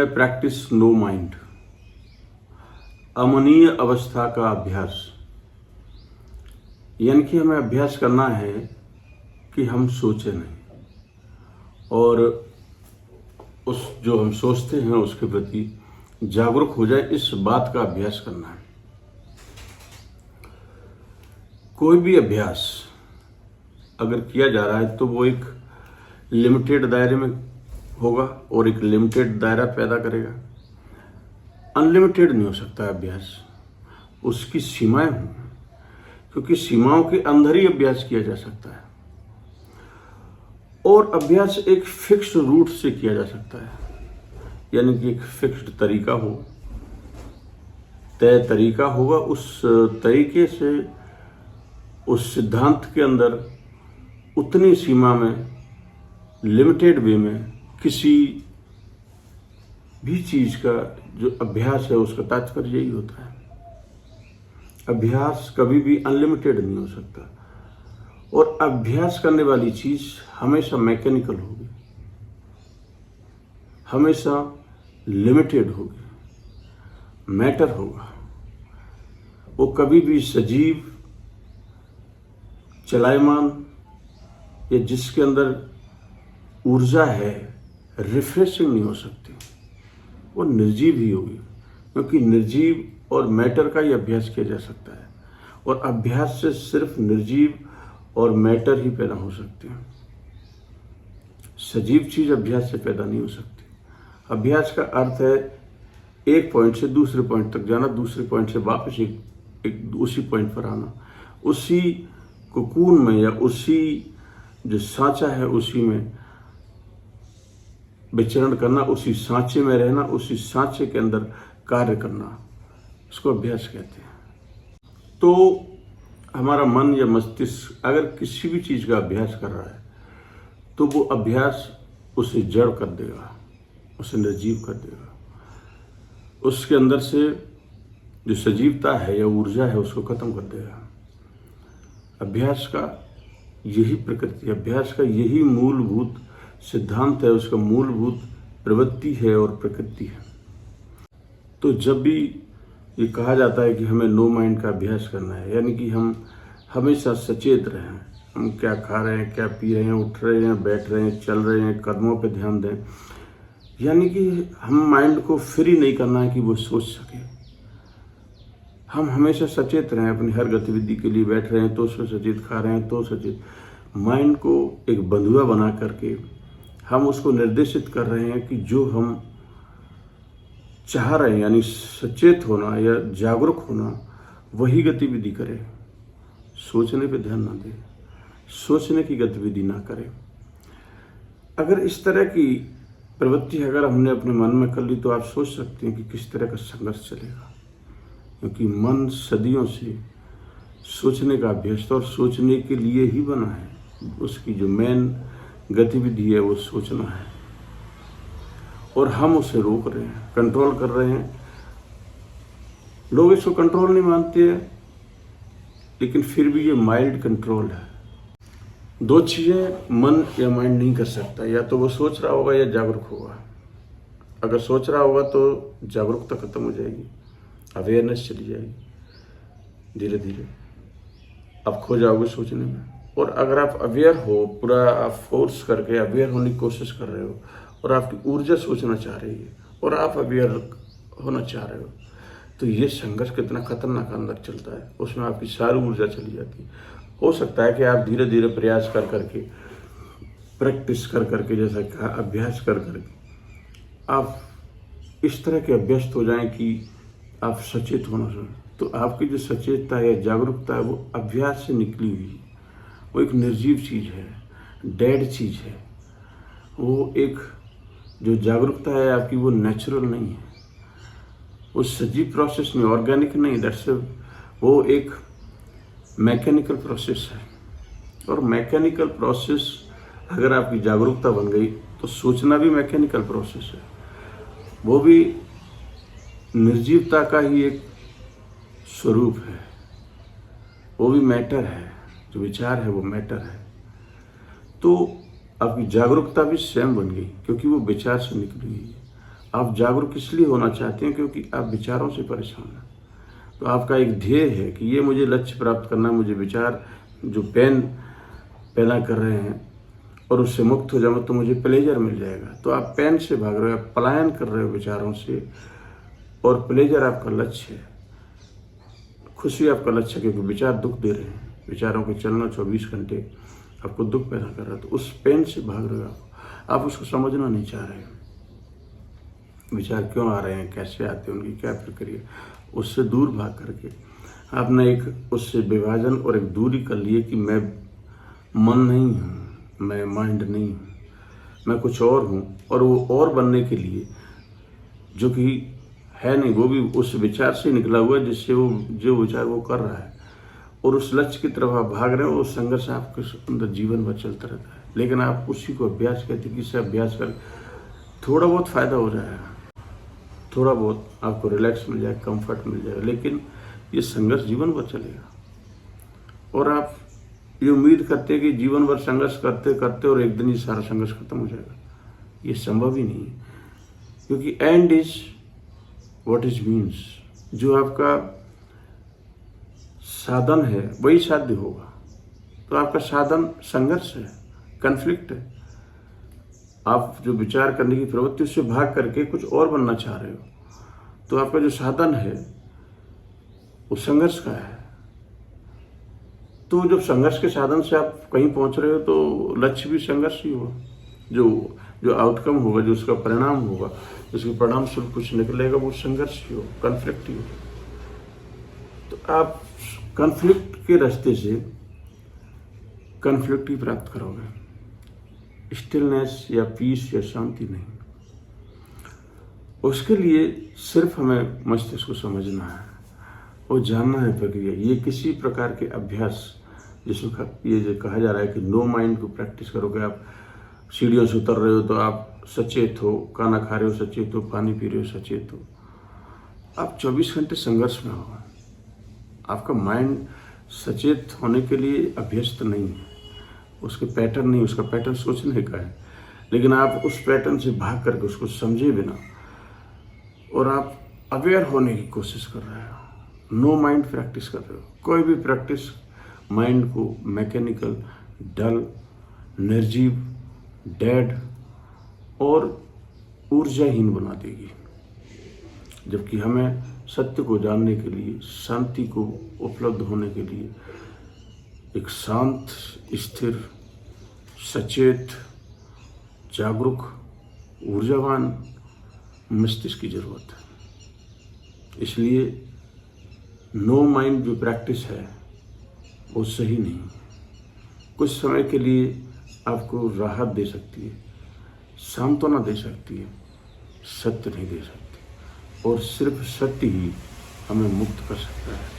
Practice no mind, अमनीय अवस्था का अभ्यास। यानी कि हमें अभ्यास करना है कि हम सोचें नहीं और उस जो हम सोचते हैं उसके प्रति जागरूक हो जाए, इस बात का अभ्यास करना है। कोई भी अभ्यास अगर किया जा रहा है तो वो एक लिमिटेड दायरे में होगा और एक लिमिटेड दायरा पैदा करेगा। अनलिमिटेड नहीं हो सकता अभ्यास, उसकी सीमाएं हों, क्योंकि सीमाओं के अंदर ही अभ्यास किया जा सकता है। और अभ्यास एक फिक्स्ड रूट से किया जा सकता है, यानी कि एक फिक्स्ड तरीका हो, तय तरीका होगा। उस तरीके से, उस सिद्धांत के अंदर उतनी सीमा में, लिमिटेड वे में किसी भी चीज का जो अभ्यास है उसका तात्पर्य यही होता है। अभ्यास कभी भी अनलिमिटेड नहीं हो सकता और अभ्यास करने वाली चीज हमेशा मैकेनिकल होगी, हमेशा लिमिटेड होगी, मैटर होगा। वो कभी भी सजीव, चलायमान या जिसके अंदर ऊर्जा है, रिफ्रेशिंग नहीं हो सकती, वो निर्जीव ही होगी। क्योंकि निर्जीव और मैटर का ही अभ्यास किया जा सकता है और अभ्यास से सिर्फ निर्जीव और मैटर ही पैदा हो सकते हैं। सजीव चीज अभ्यास से पैदा नहीं हो सकती। अभ्यास का अर्थ है एक पॉइंट से दूसरे पॉइंट तक जाना, दूसरे पॉइंट से वापस एक उसी पॉइंट पर आना, उसी कोकून में या उसी जो सांचा है उसी में विचरण करना, उसी सांचे में रहना, उसी सांचे के अंदर कार्य करना, इसको अभ्यास कहते हैं। तो हमारा मन या मस्तिष्क अगर किसी भी चीज का अभ्यास कर रहा है तो वो अभ्यास उसे जड़ कर देगा, उसे निर्जीव कर देगा। उसके अंदर से जो सजीवता है या ऊर्जा है उसको खत्म कर देगा। अभ्यास का यही प्रकृति, अभ्यास का यही मूलभूत सिद्धांत है, उसका मूलभूत प्रवृत्ति है और प्रकृति है। तो जब भी ये कहा जाता है कि हमें नो माइंड का अभ्यास करना है, यानी कि हम हमेशा सचेत रहें, हम क्या खा रहे हैं, क्या पी रहे हैं, उठ रहे हैं, बैठ रहे हैं, चल रहे हैं, कदमों पे ध्यान दें। यानी कि हम माइंड को फ्री नहीं करना है कि वो सोच सके। हम हमेशा सचेत रहें, अपनी हर गतिविधि के लिए बैठ रहे हैं तो उसमें सचेत, खा रहे हैं तो सचेत। माइंड को एक बंधुआ बना करके हम उसको निर्देशित कर रहे हैं कि जो हम चाह रहे हैं, यानी सचेत होना या जागरूक होना, वही गतिविधि करें। सोचने पे ध्यान ना दें, सोचने की गतिविधि ना करें। अगर इस तरह की प्रवृत्ति अगर हमने अपने मन में कर ली तो आप सोच सकते हैं कि किस तरह का संघर्ष चलेगा। क्योंकि मन सदियों से सोचने का अभ्यस्त और सोचने के लिए ही बना है। उसकी जो मेन गतिविधि है वो सोचना है और हम उसे रोक रहे हैं, कंट्रोल कर रहे हैं। लोग इसको कंट्रोल नहीं मानते हैं, लेकिन फिर भी ये माइल्ड कंट्रोल है। दो चीजें मन या माइंड नहीं कर सकता, या तो वो सोच रहा होगा या जागरूक होगा। अगर सोच रहा होगा तो जागरूकता खत्म हो जाएगी, अवेयरनेस चली जाएगी, धीरे धीरे आप खो जाओगे सोचने में। और अगर आप अवेयर हो, पूरा आप फोर्स करके अवेयर होने की कोशिश कर रहे हो और आपकी ऊर्जा सोचना चाह रही है और आप अवेयर होना चाह रहे हो, तो ये संघर्ष कितना खतरनाक अंदर चलता है। उसमें आपकी सारी ऊर्जा चली जाती है। हो सकता है कि आप धीरे धीरे प्रयास कर करके, प्रैक्टिस कर करके, जैसा कहा, अभ्यास कर करके आप इस तरह के अभ्यस्त हो जाएं कि आप सचेत होना शुरू। तो आपकी जो सचेतता है, जागरूकता है, वो अभ्यास से निकली हुई, वो एक निर्जीव चीज है, डेड चीज है। वो एक जो जागरूकता है आपकी, वो नेचुरल नहीं है, वो सजीव प्रोसेस नहीं, ऑर्गेनिक नहीं, दैट्स वो एक मैकेनिकल प्रोसेस है। और मैकेनिकल प्रोसेस अगर आपकी जागरूकता बन गई तो सोचना भी मैकेनिकल प्रोसेस है, वो भी निर्जीवता का ही एक स्वरूप है, वो भी मैटर है। जो विचार है वो मैटर है। तो आपकी जागरूकता भी स्वयं बन गई, क्योंकि वो विचार से निकली हुई है। आप जागरूक इसलिए होना चाहते हैं क्योंकि आप विचारों से परेशान हैं। तो आपका एक ध्येय है कि ये मुझे लक्ष्य प्राप्त करना, मुझे विचार जो पेन पैदा कर रहे हैं और उससे मुक्त हो जाऊँ तो मुझे प्लेजर मिल जाएगा। तो आप पेन से भाग रहे हो, आप पलायन कर रहे हो विचारों से, और प्लेजर आपका लक्ष्य है, खुशी आपका लक्ष्य है, क्योंकि विचार दुख दे रहे हैं। विचारों के चलना 24 घंटे आपको दुख पैदा कर रहा है। तो उस पेन से भाग रहे हो आप उसको समझना नहीं चाह रहे हो। विचार क्यों आ रहे हैं, कैसे आते हैं, उनकी क्या प्रक्रिया, उससे दूर भाग करके आपने एक उससे विभाजन और एक दूरी कर लिए कि मैं मन नहीं हूँ, मैं माइंड नहीं हूँ, मैं कुछ और हूँ। और वो और बनने के लिए जो कि है नहीं, वो भी उस विचार से निकला हुआ है जिससे वो जो विचार वो कर रहा है, और उस लक्ष्य की तरफ आप भाग रहे हो। वो संघर्ष आपके अंदर जीवन भर चलता रहता है। लेकिन आप उसी को अभ्यास कहते हैं कि इससे अभ्यास कर थोड़ा बहुत फायदा हो जाएगा, थोड़ा बहुत आपको रिलैक्स मिल जाएगा, कंफर्ट मिल जाएगा, लेकिन ये संघर्ष जीवन भर चलेगा। और आप ये उम्मीद करते हैं कि जीवन भर संघर्ष करते करते और एक दिन ये सारा संघर्ष खत्म हो जाएगा, ये संभव ही नहीं है। क्योंकि and is what is means, जो आपका साधन है वही साध्य होगा। तो आपका साधन संघर्ष है, कन्फ्लिक्ट है। आप जो विचार करने की प्रवृत्ति उससे भाग करके कुछ और बनना चाह रहे हो, तो आपका जो साधन है वो संघर्ष का है। तो जब संघर्ष के साधन से आप कहीं पहुंच रहे हो तो लक्ष्य भी संघर्ष ही होगा। जो आउटकम होगा, जो उसका परिणाम होगा, जिसके परिणाम स्वरूप कुछ निकलेगा, वो संघर्ष ही होगा, कन्फ्लिक्ट ही होगा। तो आप कन्फ्लिक्ट के रास्ते से कन्फ्लिक्ट ही प्राप्त करोगे, स्टिलनेस या पीस या शांति नहीं। उसके लिए सिर्फ हमें मस्तिष्क को समझना है और जानना है प्रक्रिया। ये किसी प्रकार के अभ्यास, जिसमें ये जो कहा जा रहा है कि नो माइंड को प्रैक्टिस करोगे, आप सीढ़ियों से उतर रहे हो तो आप सचेत हो, खाना खा रहे हो सचेत हो, पानी पी रहे हो सचेत हो। आप 24 घंटे संघर्ष में हो। आपका माइंड सचेत होने के लिए अभ्यस्त नहीं है, उसके पैटर्न नहीं, उसका पैटर्न सोचने का है। लेकिन आप उस पैटर्न से भाग करके उसको समझे बिना और आप अवेयर होने की कोशिश कर रहे हो, नो माइंड प्रैक्टिस कर रहे हो। कोई भी प्रैक्टिस माइंड को मैकेनिकल, डल, निर्जीव, डेड और ऊर्जाहीन बना देगी। जबकि हमें सत्य को जानने के लिए, शांति को उपलब्ध होने के लिए एक शांत, स्थिर, सचेत, जागरूक, ऊर्जावान मस्तिष्क की जरूरत है। इसलिए नो माइंड जो प्रैक्टिस है वो सही नहीं। कुछ समय के लिए आपको राहत दे सकती है, सांत्वना दे सकती है, सत्य नहीं दे सकती। और सिर्फ सत्य ही हमें मुक्त कर सकता है।